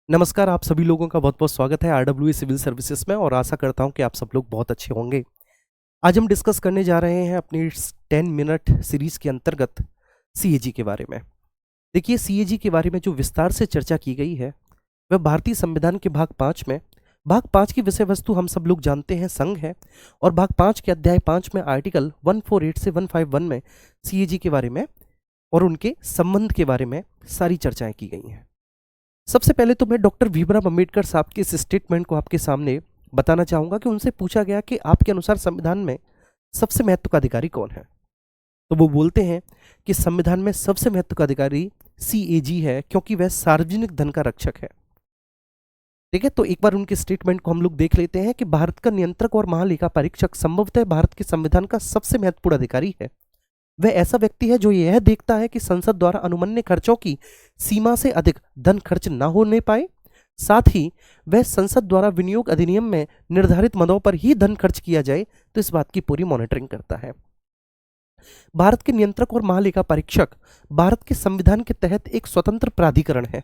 नमस्कार, आप सभी लोगों का बहुत-बहुत स्वागत है आरडब्ल्यूए सिविल सर्विसेज में और आशा करता हूं कि आप सब लोग बहुत अच्छे होंगे। आज हम डिस्कस करने जा रहे हैं अपनी इस 10 मिनट सीरीज़ के अंतर्गत सीएजी के बारे में। देखिए, सीएजी के बारे में जो विस्तार से चर्चा की गई है, वह भारतीय संविधान के भाग 5 की विषय वस्तु हम सब लोग जानते हैं संघ है और भाग 5 के अध्याय 5 में आर्टिकल 148 से 151 में सीएजी के बारे में और उनके संबंध के बारे में सारी चर्चाएँ की गई हैं। सबसे पहले तो मैं डॉक्टर भीमराव अंबेडकर साहब के इस स्टेटमेंट को आपके सामने बताना चाहूँगा कि उनसे पूछा गया कि आपके अनुसार संविधान में सबसे महत्व का अधिकारी कौन है? तो वो बोलते हैं कि संविधान में सबसे महत्व का अधिकारी सीएजी है क्योंकि वह सार्वजनिक धन का रक्षक है। ठीक है, तो एक बार उनके स्टेटमेंट को हम लोग देख लेते हैं कि भारत का नियंत्रक और महालेखा परीक्षक संभवतः भारत के संविधान का सबसे महत्वपूर्ण अधिकारी है। वह ऐसा व्यक्ति है जो यह देखता है कि संसद द्वारा अनुमन्य खर्चों की सीमा से अधिक धन खर्च न होने पाए। साथ ही वह संसद द्वारा विनियोग अधिनियम में निर्धारित मदों पर ही धन खर्च किया जाए तो इस बात की पूरी मॉनिटरिंग करता है। भारत के नियंत्रक और महालेखा परीक्षक भारत के संविधान के तहत एक स्वतंत्र प्राधिकरण है।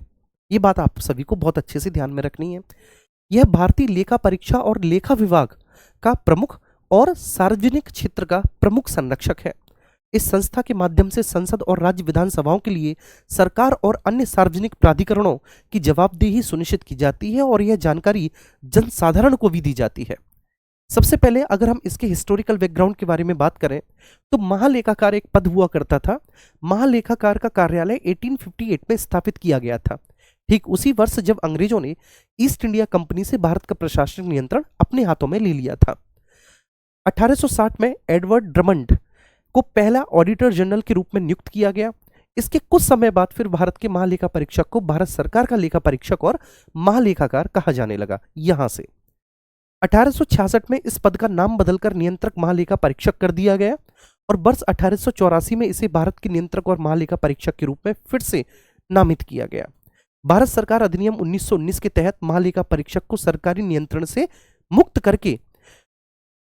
ये बात आप सभी को बहुत अच्छे से ध्यान में रखनी है। यह भारतीय लेखा परीक्षा और लेखा विभाग का प्रमुख और सार्वजनिक क्षेत्र का प्रमुख संरक्षक है। इस संस्था के माध्यम से संसद और राज्य विधानसभाओं के लिए सरकार और अन्य सार्वजनिक प्राधिकरणों की जवाबदेही सुनिश्चित की जाती है और यह जानकारी जनसाधारण को भी दी जाती है। सबसे पहले अगर हम इसके हिस्टोरिकल बैकग्राउंड के बारे में बात करें तो महालेखाकार एक पद हुआ करता था। महालेखाकार का कार्यालय 1858 में स्थापित किया गया था, ठीक उसी वर्ष जब अंग्रेजों ने ईस्ट इंडिया कंपनी से भारत का प्रशासनिक नियंत्रण अपने हाथों में ले लिया था। 1860 में एडवर्ड ड्रमंड को पहला ऑडिटर जनरल के रूप में नियुक्त किया गया। इसके कुछ समय बाद फिर भारत के महालेखा परीक्षक को भारत सरकार का लेखा परीक्षक और महालेखाकार कहा जाने लगा। यहां से 1866 में इस पद का नाम बदलकर नियंत्रक महालेखा परीक्षक कर दिया गया और वर्ष 1884 में इसे भारत के नियंत्रक और महालेखा परीक्षक के रूप में फिर से नामित किया गया। भारत सरकार अधिनियम 1919 के तहत महालेखा परीक्षक को सरकारी नियंत्रण से मुक्त करके,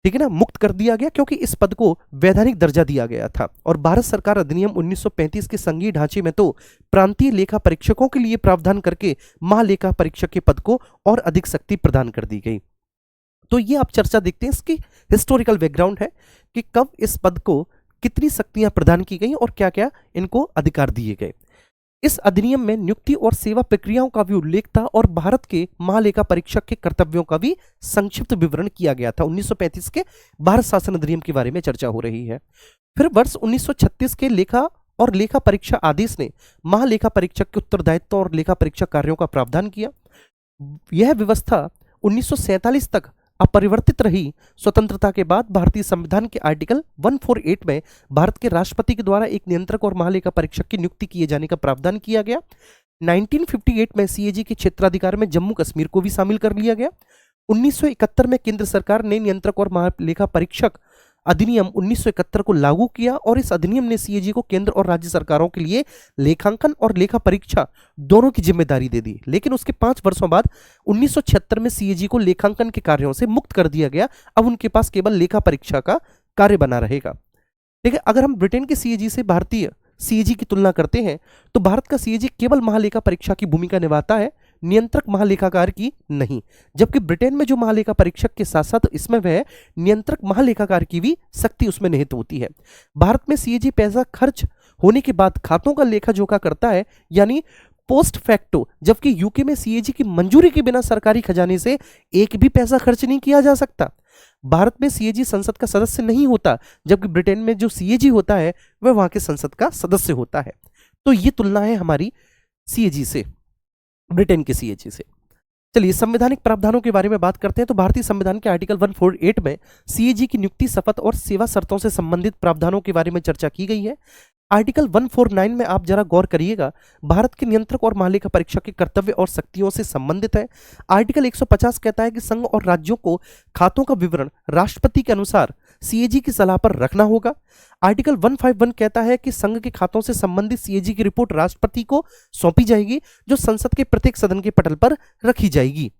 ठीक है ना, मुक्त कर दिया गया क्योंकि इस पद को वैधानिक दर्जा दिया गया था। और भारत सरकार अधिनियम 1935 के संघीय ढांचे में तो प्रांतीय लेखा परीक्षकों के लिए प्रावधान करके महालेखा परीक्षक के पद को और अधिक शक्ति प्रदान कर दी गई। तो ये आप चर्चा देखते हैं, इसकी हिस्टोरिकल बैकग्राउंड है कि कब इस पद को कितनी शक्तियां प्रदान की गई और क्या क्या इनको अधिकार दिए गए। इस अधिनियम में नियुक्ति और सेवा प्रक्रियाओं का भी उल्लेख था और भारत के महालेखा परीक्षक के कर्तव्यों का भी संक्षिप्त विवरण किया गया था। 1935 के भारत शासन अधिनियम के बारे में चर्चा हो रही है। फिर वर्ष 1936 के लेखा और लेखा परीक्षा आदेश ने महालेखा परीक्षक के उत्तरदायित्व और लेखा परीक्षा कार्यों का प्रावधान किया। यह व्यवस्था 1947 तक अपरिवर्तित रही। स्वतंत्रता के बाद भारतीय संविधान के आर्टिकल 148 में भारत के राष्ट्रपति के द्वारा एक नियंत्रक और महालेखा परीक्षक की नियुक्ति किए जाने का प्रावधान किया गया। 1958 में सीएजी के क्षेत्राधिकार में जम्मू कश्मीर को भी शामिल कर लिया गया। 1971 में केंद्र सरकार ने नियंत्रक और महालेखा परीक्षक अधिनियम 1971 को लागू किया और इस अधिनियम ने सीएजी को केंद्र और राज्य सरकारों के लिए लेखांकन और लेखा परीक्षा दोनों की जिम्मेदारी दे दी। लेकिन उसके 5 वर्षों बाद 1976 में सीएजी को लेखांकन के कार्यों से मुक्त कर दिया गया। अब उनके पास केवल लेखा परीक्षा का कार्य बना रहेगा। ठीक है, अगर हम ब्रिटेन के सीएजी से भारतीय सीएजी की तुलना करते हैं तो भारत का सीएजी केवल महालेखा परीक्षा की भूमिका निभाता है, नियंत्रक महालेखाकार की नहीं। जबकि ब्रिटेन में जो महालेखा परीक्षक के साथ साथ इसमें वह नियंत्रक महालेखाकार की भी शक्ति उसमें निहित होती है। भारत में सीएजी पैसा खर्च होने के बाद खातों का लेखा जोखा करता है, यानी पोस्ट फैक्टो, जबकि यूके में सीएजी की मंजूरी के बिना सरकारी खजाने से एक भी पैसा खर्च नहीं किया जा सकता। भारत में सीएजी संसद का सदस्य नहीं होता, जबकि ब्रिटेन में जो सीएजी होता है वह वहां के संसद का सदस्य होता है। तो ये तुलना है हमारी सीएजी से, ब्रिटेन के सीएजी से। चलिए संवैधानिक प्रावधानों के बारे में बात करते हैं। तो भारतीय संविधान के आर्टिकल 148 में सीएजी की नियुक्ति, शपथ और सेवा शर्तों से संबंधित प्रावधानों के बारे में चर्चा की गई है। आर्टिकल 149 में आप जरा गौर करिएगा, भारत के नियंत्रक और महालेखा परीक्षक के कर्तव्य और शक्तियों से संबंधित है। आर्टिकल 150 कहता है कि संघ और राज्यों को खातों का विवरण राष्ट्रपति के अनुसार सीएजी की सलाह पर रखना होगा। आर्टिकल 151 कहता है कि संघ के खातों से संबंधित सीएजी की रिपोर्ट राष्ट्रपति को सौंपी जाएगी, जो संसद के प्रत्येक सदन के पटल पर रखी जाएगी।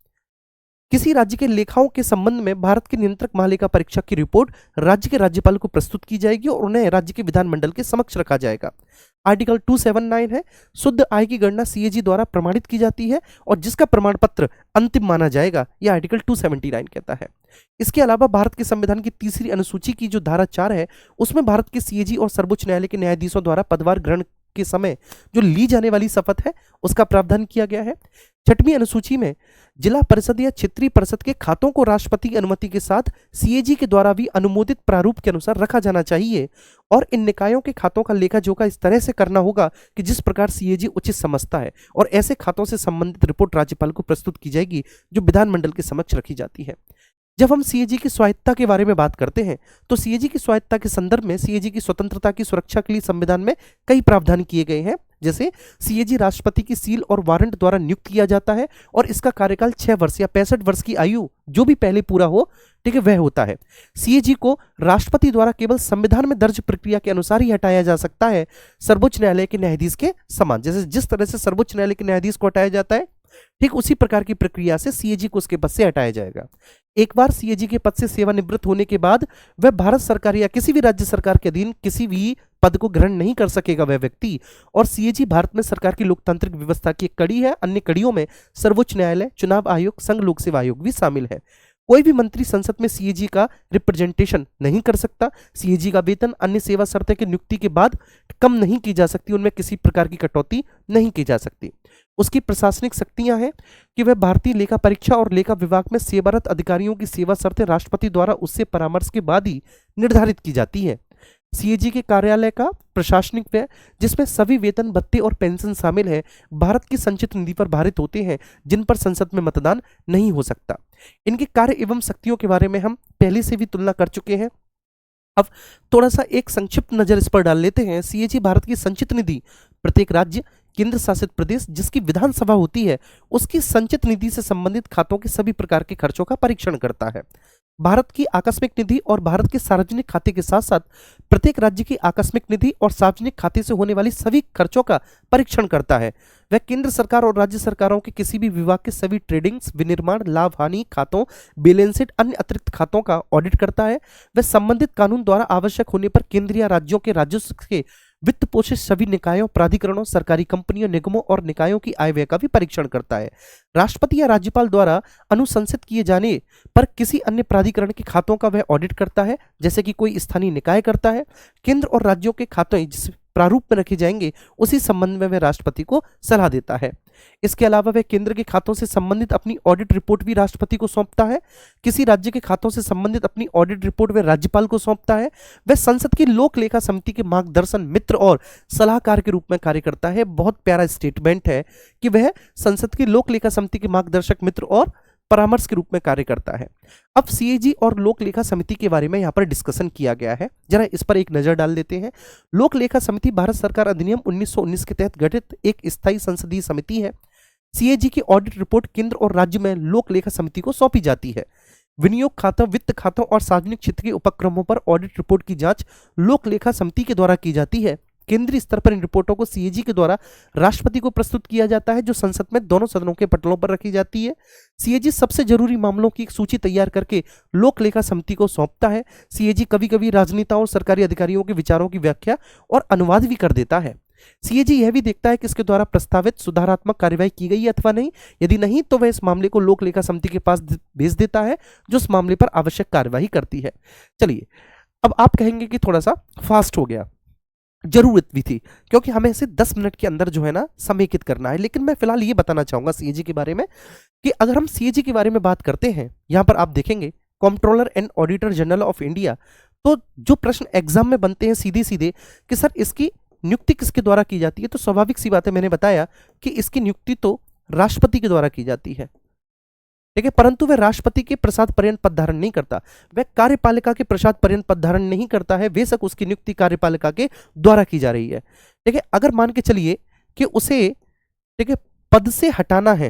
किसी राज्य के लेखाओं के संबंध में भारत के नियंत्रक महालेखा परीक्षक की रिपोर्ट राज्य के राज्यपाल को प्रस्तुत की जाएगी और उन्हें राज्य के विधानमंडल के समक्ष रखा जाएगा। आर्टिकल 279 है, शुद्ध आय की गणना सीएजी द्वारा प्रमाणित की जाती है और जिसका प्रमाण पत्र अंतिम माना जाएगा, यह आर्टिकल 279 कहता है। इसके अलावा भारत के संविधान की तीसरी अनुसूची की जो धारा 4 है, उसमें भारत के सीएजी और सर्वोच्च न्यायालय के न्यायाधीशों द्वारा पदभार ग्रहण के समय जो ली जाने वाली शपथ है, उसका प्रावधान किया गया है। छठवीं अनुसूची में जिला परिषद या क्षेत्रीय परिषद के खातों को राष्ट्रपति की अनुमति के साथ सीएजी के द्वारा भी अनुमोदित प्रारूप के अनुसार रखा जाना चाहिए और इन निकायों के खातों का लेखा जोखा इस तरह से करना होगा कि जिस प्रकार सीएजी उचित समझता है, और ऐसे खातों से संबंधित रिपोर्ट राज्यपाल को प्रस्तुत की जाएगी जो विधानमंडल के समक्ष रखी जाती है। जब हम सीएजी की स्वायत्तता के बारे में बात करते हैं तो सीएजी की स्वायत्तता के संदर्भ में सीएजी की स्वतंत्रता की सुरक्षा के लिए संविधान में कई प्रावधान किए गए हैं। जैसे सीएजी राष्ट्रपति की सील और वारंट द्वारा नियुक्त किया जाता है और इसका कार्यकाल 6 वर्ष या 65 वर्ष की आयु जो भी पहले पूरा हो, ठीक है, वह होता है। सीएजी को राष्ट्रपति द्वारा केवल संविधान में दर्ज प्रक्रिया के अनुसार ही हटाया जा सकता है, सर्वोच्च न्यायालय के न्यायाधीश के समान। जैसे जिस तरह से सर्वोच्च न्यायालय के न्यायाधीश को हटाया जाता है, ठीक उसी प्रकार की प्रक्रिया से सीएजी को उसके पद से हटाया जाएगा। एक बार सीएजी के पद से सेवानिवृत्त होने के बाद वह भारत सरकार या किसी भी राज्य सरकार के अधीन किसी भी पद को ग्रहण नहीं कर सकेगा वह व्यक्ति। और सीएजी भारत में सरकार की लोकतांत्रिक व्यवस्था की एक कड़ी है। अन्य कड़ियों में सर्वोच्च न्यायालय, चुनाव आयोग, संघ लोक सेवा आयोग भी शामिल है। कोई भी मंत्री संसद में सीएजी का रिप्रेजेंटेशन नहीं कर सकता। सीएजी का वेतन अन्य सेवा शर्तें की नियुक्ति के बाद कम नहीं की जा सकती, उनमें किसी प्रकार की कटौती नहीं की जा सकती। उसकी प्रशासनिक शक्तियां हैं कि वह भारतीय लेखा परीक्षा और लेखा विभाग में सेवारत अधिकारियों की सेवा शर्तें राष्ट्रपति द्वारा उससे परामर्श के बाद ही निर्धारित की जाती है। सीएजी के कार्यालय का प्रशासनिक व्यय, जिसमें सभी वेतन भत्ते और पेंशन शामिल है, भारत की संचित निधि पर भारित होते हैं, जिन पर संसद में मतदान नहीं हो सकता। इनके कार्य एवं शक्तियों के बारे में हम पहले से भी तुलना कर चुके हैं। अब थोड़ा सा एक संक्षिप्त नजर इस पर डाल लेते हैं। सीएजी भारत की संचित निधि प्रत्येक राज्य, केंद्र शासित प्रदेश जिसकी विधानसभा होती है, उसकी संचित निधि से संबंधित खातों के सभी प्रकार के खर्चों का परीक्षण करता है। भारत की आकस्मिक निधि और भारत के सार्वजनिक खाते के साथ साथ प्रत्येक राज्य की आकस्मिक निधि और सार्वजनिक खाते से होने वाली सभी खर्चों का परीक्षण करता है। वह केंद्र सरकार और राज्य सरकारों के किसी भी विभाग के सभी ट्रेडिंग्स, विनिर्माण, लाभ हानि खातों, बैलेंस शीट, अन्य अतिरिक्त खातों का ऑडिट करता है। वह संबंधित कानून द्वारा आवश्यक होने पर केंद्र या राज्यों के राजस्व के वित्त पोषित सभी निकायों, प्राधिकरणों, सरकारी कंपनियों, निगमों और निकायों की आय व्यय का भी परीक्षण करता है। राष्ट्रपति या राज्यपाल द्वारा अनुशंसित किए जाने पर किसी अन्य प्राधिकरण के खातों का वह ऑडिट करता है, जैसे कि कोई स्थानीय निकाय करता है। केंद्र और राज्यों के खाते जिस प्रारूप में रखे जाएंगे उसी संबंध में वह राष्ट्रपति को सलाह देता है। इसके अलावा वह केंद्र के खातों से संबंधित अपनी ऑडिट रिपोर्ट भी राष्ट्रपति को सौंपता है। किसी राज्य के खातों से संबंधित अपनी ऑडिट रिपोर्ट वह राज्यपाल को सौंपता है। वह संसद की लोक लेखा समिति के मार्गदर्शन मित्र और सलाहकार के रूप में कार्य करता है। बहुत प्यारा स्टेटमेंट है कि वह संसद की लोक लेखा समिति के मार्गदर्शक मित्र और परामर्श के रूप में कार्य करता है। अब सीएजी और लोक लेखा समिति के बारे में यहाँ पर डिस्कशन किया गया है, जरा इस पर एक नजर डाल देते हैं। लोक लेखा समिति भारत सरकार अधिनियम 1919 के तहत गठित एक स्थायी संसदीय समिति है। सीएजी की ऑडिट रिपोर्ट केंद्र और राज्य में लोक लेखा समिति को सौंपी जाती है। विनियोग खातों, वित्त खातों और सार्वजनिक क्षेत्र के उपक्रमों पर ऑडिट रिपोर्ट की जांच लोक लेखा समिति के द्वारा की जाती है। केंद्रीय स्तर पर इन रिपोर्टों को सीएजी के द्वारा राष्ट्रपति को प्रस्तुत किया जाता है, जो संसद में दोनों सदनों के पटलों पर रखी जाती है। सीएजी सबसे जरूरी मामलों की एक सूची तैयार करके लोक लेखा समिति को सौंपता है। सीएजी कभी कभी राजनेताओं और सरकारी अधिकारियों के विचारों की व्याख्या और अनुवाद भी कर देता है। सीएजी यह भी देखता है कि इसके द्वारा प्रस्तावित सुधारात्मक कार्यवाही की गई है अथवा नहीं। यदि नहीं तो वह इस मामले को लोक लेखा समिति के पास भेज देता है, जो इस मामले पर आवश्यक कार्यवाही करती है। चलिए, अब आप कहेंगे कि थोड़ा सा फास्ट हो गया, जरूरत भी थी क्योंकि हमें इसे 10 मिनट के अंदर जो है ना समेकित करना है। लेकिन मैं फिलहाल ये बताना चाहूंगा सीएजी के बारे में कि अगर हम सीएजी के बारे में बात करते हैं, यहां पर आप देखेंगे controller and auditor general of India, तो जो प्रश्न एग्जाम में बनते हैं सीधे सीधे कि सर इसकी नियुक्ति किसके द्वारा की जाती है, तो स्वाभाविक सी बात है, मैंने बताया कि इसकी नियुक्ति तो राष्ट्रपति के द्वारा की जाती है, ठीक है, परंतु वह राष्ट्रपति के प्रसाद पर्यंत पद धारण नहीं करता। वह कार्यपालिका के प्रसाद पर्यंत पद धारण नहीं करता है, बेशक उसकी नियुक्ति कार्यपालिका के द्वारा की जा रही है। ठीक है, अगर मान के चलिए कि उसे, ठीक है, पद से हटाना है,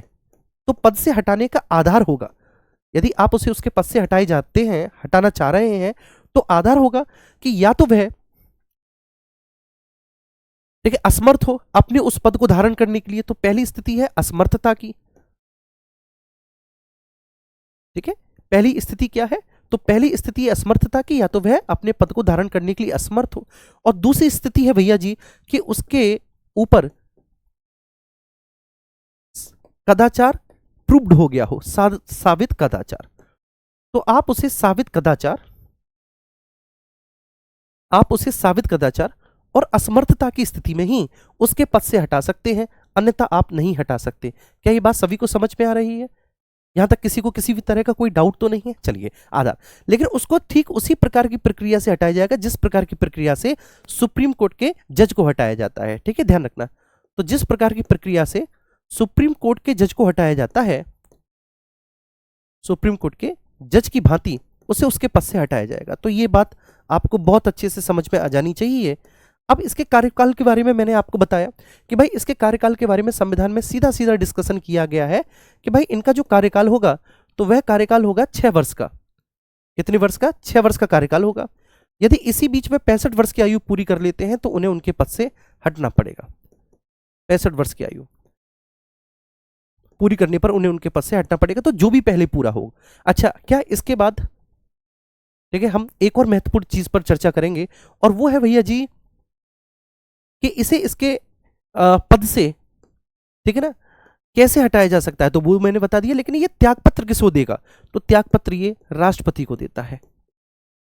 तो पद से हटाने का आधार होगा, यदि आप उसे उसके पद से हटाए जाते हैं, हटाना चाह रहे हैं, तो आधार होगा कि या तो वह, ठीक है, असमर्थ हो अपने उस पद को धारण करने के लिए, तो पहली स्थिति है असमर्थता की। ठीक है, पहली स्थिति क्या है? तो पहली स्थिति है असमर्थता की, या तो वह अपने पद को धारण करने के लिए असमर्थ हो, और दूसरी स्थिति है भैया जी कि उसके ऊपर कदाचार प्रूव्ड हो गया हो, साबित कदाचार। तो आप उसे साबित कदाचार और असमर्थता की स्थिति में ही उसके पद से हटा सकते हैं, अन्यथा आप नहीं हटा सकते। क्या ये बात सभी को समझ में आ रही है? यहां तक किसी को किसी भी तरह का कोई डाउट तो नहीं है? चलिए, आधार, लेकिन उसको ठीक उसी प्रकार की प्रक्रिया से हटाया जाएगा जिस प्रकार की प्रक्रिया से सुप्रीम कोर्ट के जज को हटाया जाता है। ठीक है, ध्यान रखना। तो जिस प्रकार की प्रक्रिया से सुप्रीम कोर्ट के जज को हटाया जाता है, सुप्रीम कोर्ट के जज की भांति उसे उसके पद से हटाया जाएगा। तो ये बात आपको बहुत अच्छे से समझ में आ जानी चाहिए। अब इसके कार्यकाल के बारे में मैंने आपको बताया कि भाई इसके कार्यकाल के बारे में संविधान में सीधा सीधा डिस्कशन किया गया है कि भाई इनका जो कार्यकाल होगा तो वह कार्यकाल होगा 6 वर्ष का। कितने वर्ष का? 6 वर्ष का कार्यकाल होगा। यदि इसी बीच में 65 वर्ष की आयु पूरी कर लेते हैं तो उन्हें उनके पद से हटना पड़ेगा। 65 वर्ष की आयु पूरी करने पर उन्हें उनके पद से हटना पड़ेगा, तो जो भी पहले पूरा हो। अच्छा, क्या इसके बाद, ठीक है, हम एक और महत्वपूर्ण चीज पर चर्चा करेंगे, और वो है भैया जी कि इसे इसके पद से, ठीक है ना, कैसे हटाया जा सकता है। तो वो मैंने बता दिया, लेकिन ये त्यागपत्र किसको देगा? तो त्यागपत्र ये राष्ट्रपति को देता है।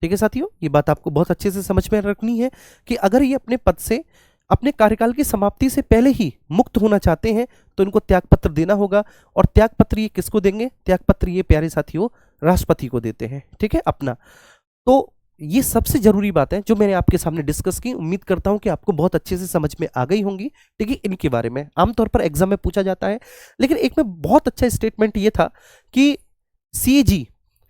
ठीक है साथियों, ये बात आपको बहुत अच्छे से समझ में रखनी है कि अगर ये अपने पद से अपने कार्यकाल की समाप्ति से पहले ही मुक्त होना चाहते हैं तो इनको त्यागपत्र देना होगा। और त्यागपत्र ये किसको देंगे? त्यागपत्र ये प्यारे साथियों राष्ट्रपति को देते हैं। ठीक है अपना। तो ये सबसे जरूरी बात है जो मैंने आपके सामने डिस्कस की। उम्मीद करता हूं कि आपको बहुत अच्छे से समझ में आ गई होंगी। ठीक है, इनके बारे में आमतौर पर एग्जाम में पूछा जाता है, लेकिन एक में बहुत अच्छा स्टेटमेंट ये था कि सीएजी,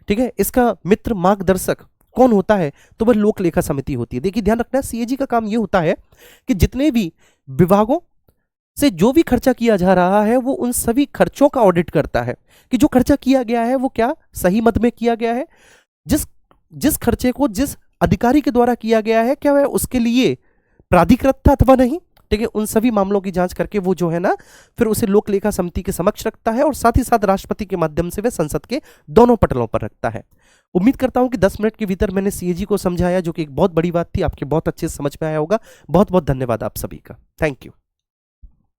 ठीक है, इसका मित्र मार्गदर्शक कौन होता है? तो वह लोक लेखा समिति होती है। देखिए ध्यान रखना, सीएजी का काम यह होता है कि जितने भी विभागों से जो भी खर्चा किया जा रहा है वो उन सभी खर्चों का ऑडिट करता है कि जो खर्चा किया गया है वो क्या सही मद में किया गया है, जिस खर्चे को जिस अधिकारी के द्वारा किया गया है क्या वह उसके लिए प्राधिकृत था अथवा नहीं। ठीक है, उन सभी मामलों की जांच करके वो जो है ना फिर उसे लोक लेखा समिति के समक्ष रखता है, और साथ ही साथ राष्ट्रपति के माध्यम से वह संसद के दोनों पटलों पर रखता है। उम्मीद करता हूं कि 10 मिनट के भीतर मैंने सीएजी को समझाया, जो कि एक बहुत बड़ी बात थी, आपके बहुत अच्छे से समझ में आया होगा। बहुत बहुत धन्यवाद आप सभी का। Thank you.